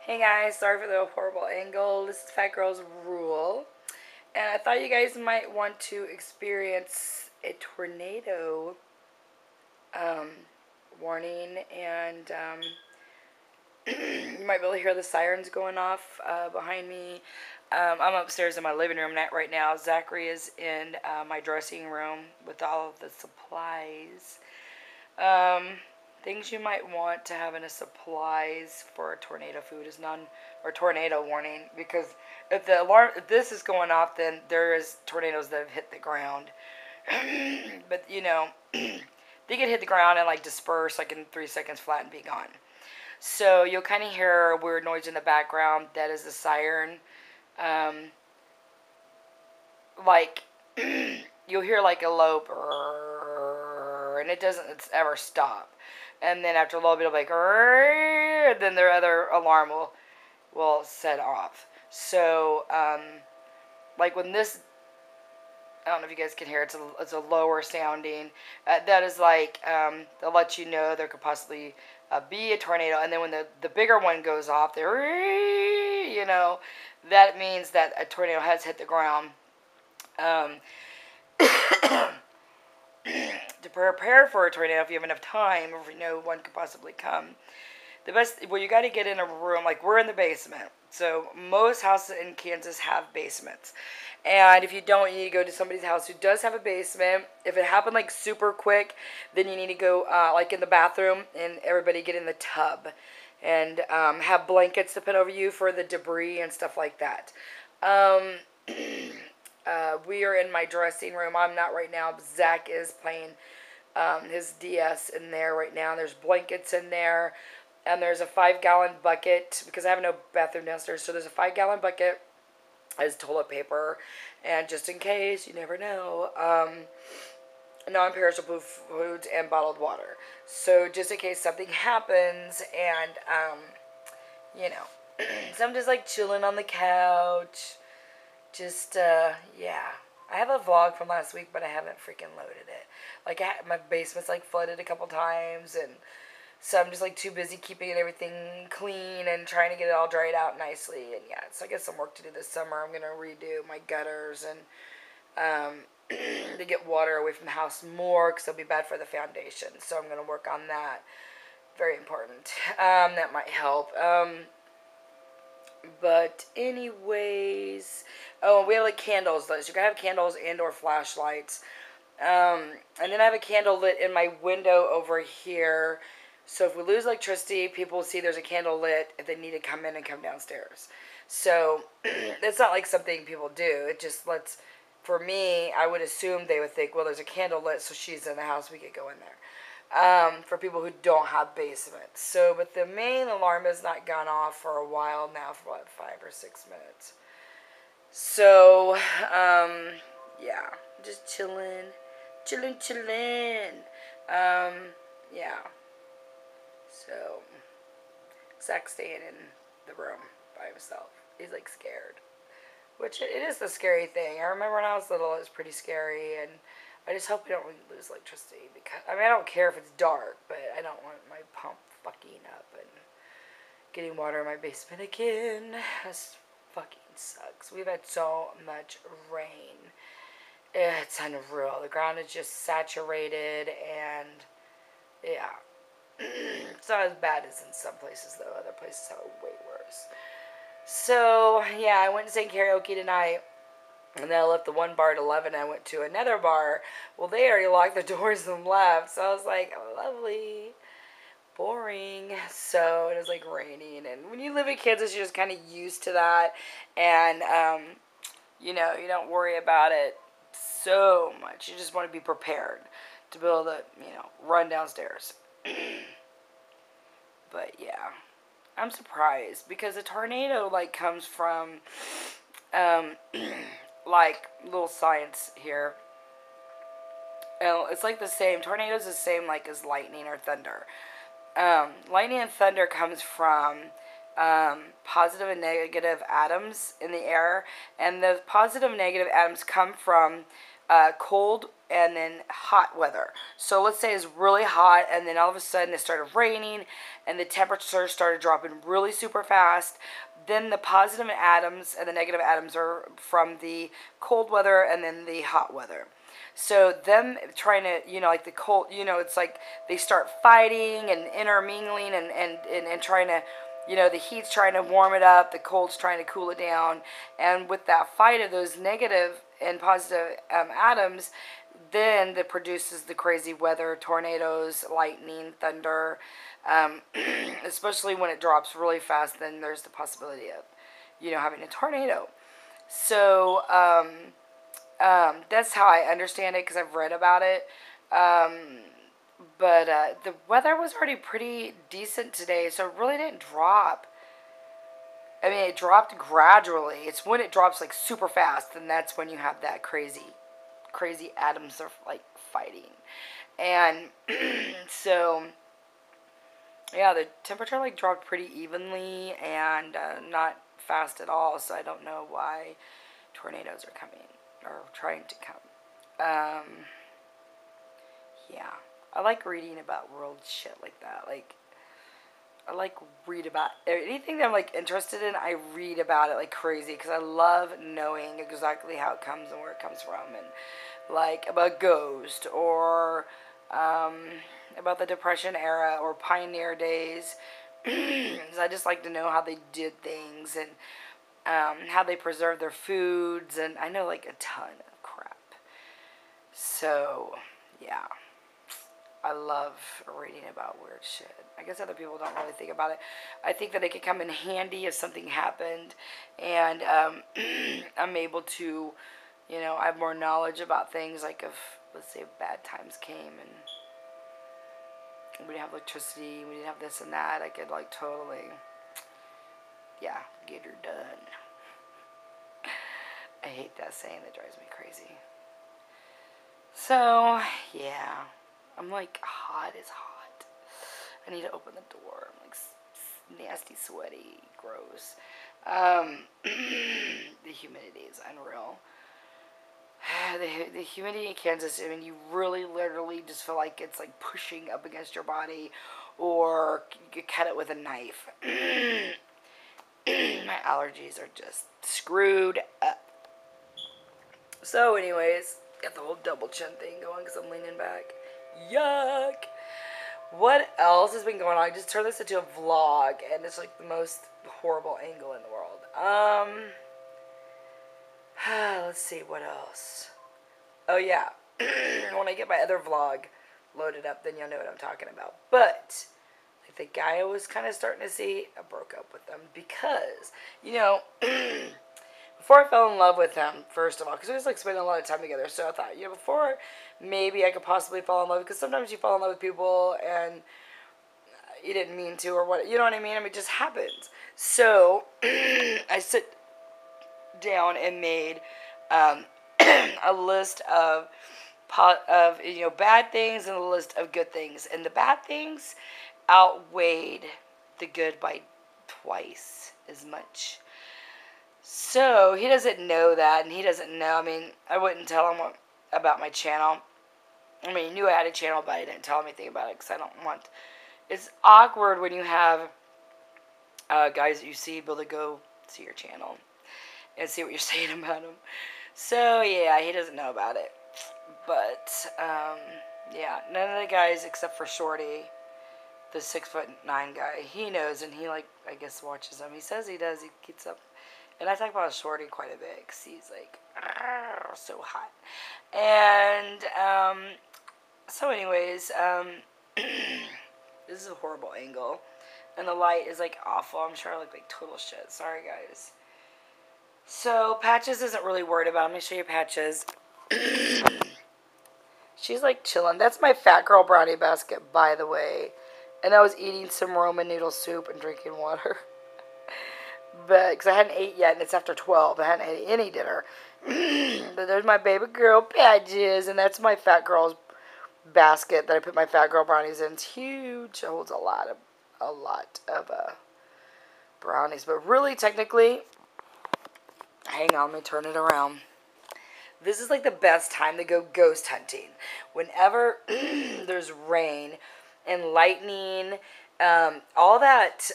Hey guys, sorry for the horrible angle. This is Fat Girl's Rule. And I thought you guys might want to experience a tornado um, warning. And you might be able to hear the sirens going off behind me. I'm upstairs in my living room right now. Zachary is in my dressing room with all of the supplies. Um, Things you might want to have in a supplies for a tornado food is none, or tornado warning, because if this is going off, then there is tornadoes that have hit the ground. But they can hit the ground and like disperse like in 3 seconds flat and be gone. So you'll kind of hear a weird noise in the background. That is the siren. Um, like you'll hear like a low brrr, and it doesn't ever stop. And then after a little bit of like, then their other alarm will set off. So like when this, I don't know if you guys can hear it, it's a lower sounding. That is like they'll let you know there could possibly be a tornado. And then when the bigger one goes off, that means that a tornado has hit the ground. Um, to prepare for a tornado, if you have enough time, or if you know one could possibly come, you got to get in a room. Like, we're in the basement, so most houses in Kansas have basements. And if you don't, you need to go to somebody's house who does have a basement. If it happened like super quick, then you need to go like in the bathroom, and everybody get in the tub and have blankets to put over you for the debris and stuff like that. We are in my dressing room. I'm not right now. Zach is playing his DS in there right now. There's blankets in there. And there's a 5-gallon bucket, because I have no bathroom downstairs. So there's a 5-gallon bucket as toilet paper. And just in case, you never know, non-perishable foods and bottled water. So just in case something happens, and, so I'm just like chilling on the couch. Just, yeah. I have a vlog from last week, but I haven't freaking loaded it. Like, my basement's, like, flooded a couple times, and so I'm just, like, too busy keeping everything clean and trying to get it all dried out nicely, and, yeah, so I got some work to do this summer. I'm going to redo my gutters and, to get water away from the house more, because it'll be bad for the foundation, so I'm going to work on that. Very important. That might help. But anyways, oh, we have like candles. So you can have candles and or flashlights. And then I have a candle lit in my window over here. So if we lose electricity, people will see there's a candle lit if they need to come in and come downstairs. So it's not like something people do. It just lets, for me, I would assume they would think, well, there's a candle lit, so she's in the house, we could go in there. For people who don't have basements. So, but the main alarm has not gone off for a while now, for what, 5 or 6 minutes. So, yeah, just chilling. Yeah. So, Zach's staying in the room by himself. He's like scared. Which it is the scary thing. I remember when I was little, it was pretty scary, and I just hope we don't lose electricity, because, I mean, I don't care if it's dark, but I don't want my pump fucking up and getting water in my basement again. This fucking sucks. We've had so much rain. It's unreal. The ground is just saturated, and yeah. It's not as bad as in some places, though. Other places have it way worse. So, yeah, I went to sing karaoke tonight. And then I left the one bar at 11 and I went to another bar. Well, they already locked the doors and left. So I was like, oh, lovely. Boring. So it was like raining. And when you live in Kansas, you're just kind of used to that. And, you don't worry about it so much. You just want to be prepared to be able to, run downstairs. But, yeah. I'm surprised because a tornado, like, comes from, like, little science here. It's like the same. Tornadoes the same like as lightning or thunder. Lightning and thunder comes from positive and negative atoms in the air, and the positive and negative atoms come from cold and then hot weather. So let's say it's really hot, and then all of a sudden it started raining, and the temperature started dropping really super fast. Then the positive atoms and the negative atoms are from the cold weather and then the hot weather. So them trying to, like the cold, it's like they start fighting and intermingling and trying to, the heat's trying to warm it up, the cold's trying to cool it down. And with that fight of those negative and positive atoms, then that produces the crazy weather, tornadoes, lightning, thunder, especially when it drops really fast, then there's the possibility of, having a tornado. So, that's how I understand it because I've read about it. But the weather was already pretty decent today, so it really didn't drop. I mean, it dropped gradually. It's when it drops like super fast, and that's when you have that crazy atoms are like fighting. And so, yeah, the temperature like dropped pretty evenly and not fast at all. So I don't know why tornadoes are coming or trying to come. Yeah, I like reading about world shit like that. Like, I like read about anything that I'm like interested in. I read about it like crazy because I love knowing exactly how it comes and where it comes from, and like about ghost or about the Depression era or pioneer days. I just like to know how they did things and how they preserve their foods, and I know like a ton of crap. So yeah, I love reading about weird shit. I guess other people don't really think about it. I think that it could come in handy if something happened, and I'm able to, I have more knowledge about things. Like if, let's say, bad times came and we didn't have electricity, we didn't have this and that, I could like totally, yeah, get her done. I hate that saying, that drives me crazy. So, yeah. I'm like hot as hot. I need to open the door. I'm like nasty, sweaty, gross. The humidity is unreal. The humidity in Kansas, I mean, you really literally just feel like it's like pushing up against your body, or you cut it with a knife. My allergies are just screwed up. So anyways, got the whole double chin thing going because I'm leaning back. Yuck! What else has been going on? I just turned this into a vlog, and it's like the most horrible angle in the world. Let's see, what else? Oh yeah, when I get my other vlog loaded up, then you'll know what I'm talking about. But like the guy I was kind of starting to see, I broke up with them because, before I fell in love with him, first of all, because we was like spending a lot of time together, so I thought, before maybe I could possibly fall in love, because sometimes you fall in love with people and you didn't mean to, or what, you know what I mean? I mean, it just happens. So I sit down and made a list of bad things and a list of good things, and the bad things outweighed the good by twice as much. So he doesn't know that, and he doesn't know. I mean, I wouldn't tell him about my channel. I mean, he knew I had a channel, but I didn't tell him anything about it because I don't want. It's awkward when you have guys that you see able to go see your channel and see what you're saying about them. So yeah, he doesn't know about it. But yeah, none of the guys except for Shorty, the 6'9" guy, he knows, and he I guess watches them. He says he does. He gets up. And I talk about Shorty quite a bit because he's like, so hot. And, so anyways, this is a horrible angle. And the light is like awful. I'm sure I look like total shit. Sorry, guys. So, Patches isn't really worried about him. Let me show you Patches. She's like chilling. That's my fat girl brownie basket, by the way. And I was eating some Roman noodle soup and drinking water. But, because I hadn't ate yet, and it's after 12. I hadn't had any dinner. But there's my baby girl, Patches, and that's my fat girl's basket that I put my fat girl brownies in. It's huge. It holds a lot of brownies. But really, technically, hang on, let me turn it around. This is like the best time to go ghost hunting. Whenever there's rain and lightning, all that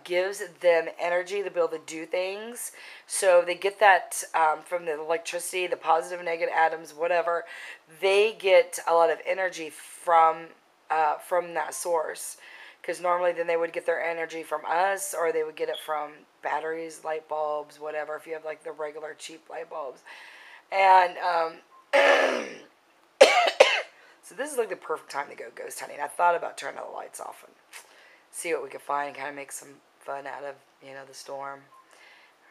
gives them energy to be able to do things. So they get that from the electricity, the positive and negative atoms, whatever. They get a lot of energy from that source. Because normally then they would get their energy from us, or they would get it from batteries, light bulbs, whatever, if you have like the regular cheap light bulbs. And so this is like the perfect time to go ghost hunting. I thought about turning the lights off and see what we could find and kind of make some fun out of, the storm.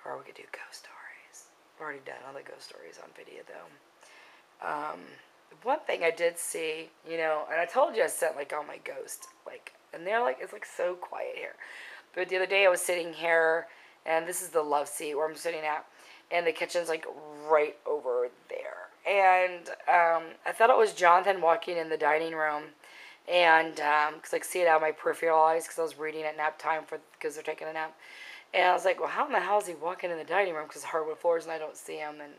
Or we could do ghost stories. I've already done all the ghost stories on video though. One thing I did see, and I told you I sent like all my ghosts, and they're like, it's like so quiet here. But the other day I was sitting here, and this is the love seat where I'm sitting at, and the kitchen's like right over there. And I thought it was Jonathan walking in the dining room, and because I could see it out of my peripheral eyes because I was reading at nap time because they're taking a nap. And I was like, well, how in the hell is he walking in the dining room? Because hardwood floors and I don't see him, and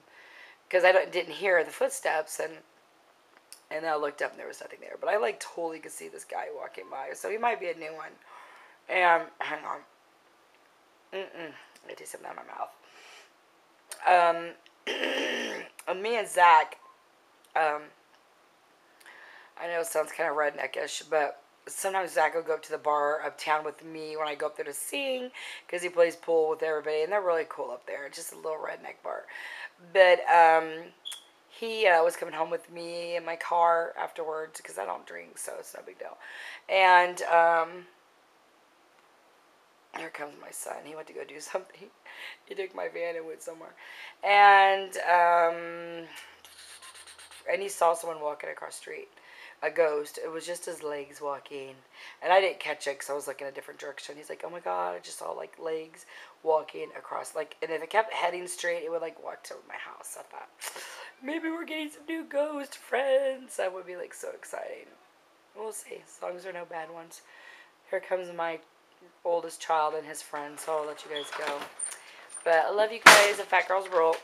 because didn't hear the footsteps, and then I looked up and there was nothing there. But I like totally could see this guy walking by, so he might be a new one. And hang on, I taste something out of my mouth. Me and Zach, I know it sounds kind of redneckish, but sometimes Zach will go up to the bar uptown with me when I go up there to sing, because he plays pool with everybody, and they're really cool up there. It's just a little redneck bar. But he was coming home with me in my car afterwards, because I don't drink, so it's no big deal. And here comes my son. He went to go do something. He took my van and went somewhere. And he saw someone walking across the street. A ghost. It was just his legs walking. And I didn't catch it because I was looking in a different direction. He's like, oh my God, I just saw like legs walking across. And if it kept heading straight, it would like walk to my house. I thought, maybe we're getting some new ghost friends. That would be like so exciting. We'll see. As long as there are no bad ones. Here comes my oldest child and his friend, so I'll let you guys go. But I love you guys. The Fat Girls Rule.